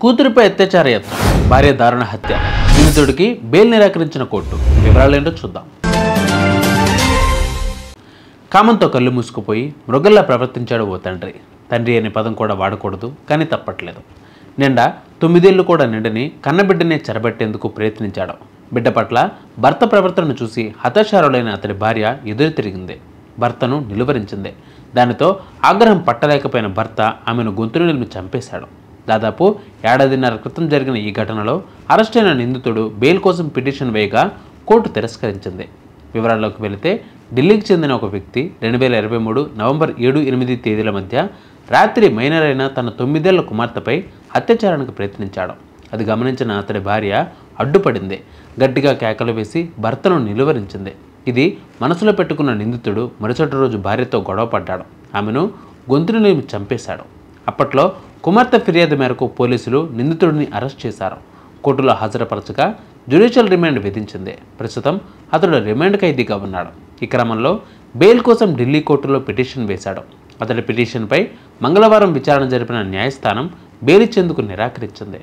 కూతురిపై అత్యాచార యత్నం, భార్య దారుణ హత్య, నిందితుడికి బెయిల్ నిరాకరించిన కోర్టు. వివరాలేంటో చూద్దాం. కామంతో కళ్ళు మూసుకుపోయి మృగల్లా ప్రవర్తించాడు ఓ తండ్రి. తండ్రి అనే పదం కూడా వాడకూడదు, కానీ తప్పట్లేదు. నిండా 9 ఏళ్లు కూడా నిండని కన్నబిడ్డనే చెరబట్టేందుకు ప్రయత్నించాడు. బిడ్డ పట్ల భర్త ప్రవర్తనను చూసి హతాశారులైన అతడి భార్య ఎదురు తిరిగింది. భర్తను నిలువరించింది. దానితో ఆగ్రహం పట్టలేకపోయిన భర్త ఆమెను గొంతును నిలిమి చంపేశాడు. దాదాపు 1.5 ఏళ్ల క్రితం జరిగిన ఈ ఘటనలో అరెస్టైన నిందితుడు బెయిల్ కోసం పిటిషన్ వేయగా కోర్టు తిరస్కరించింది. వివరాల్లోకి వెళితే ఢిల్లీకి చెందిన ఒక వ్యక్తి 2023 నవంబర్ 7-8 తేదీల మధ్య రాత్రి మైనర్ అయిన తన 9 ఏళ్ల కుమార్తెపై అత్యాచారానికి ప్రయత్నించాడు. అది గమనించిన అతడి భార్య అడ్డుపడింది. గట్టిగా కేకలు వేసి భర్తను నిలువరించింది. ఇది మనసులో పెట్టుకున్న నిందితుడు మరుసటి రోజు భార్యతో గొడవపడ్డాడు. ఆమెను గొంతును నిలిమి చంపేశాడు. అప్పట్లో కుమార్తె ఫిర్యాదు మేరకు పోలీసులు నిందితుడిని అరెస్ట్ చేశారు. కోర్టులో హాజరుపరచగా జ్యుడిషియల్ రిమాండ్ విధించింది. ప్రస్తుతం అతడు రిమాండ్ ఖైదీగా ఉన్నాడు. ఈ క్రమంలో బెయిల్ కోసం ఢిల్లీ కోర్టులో పిటిషన్ వేశాడు. అతడి పిటిషన్పై మంగళవారం విచారణ జరిపిన న్యాయస్థానం బెయిల్ ఇచ్చేందుకు నిరాకరించింది.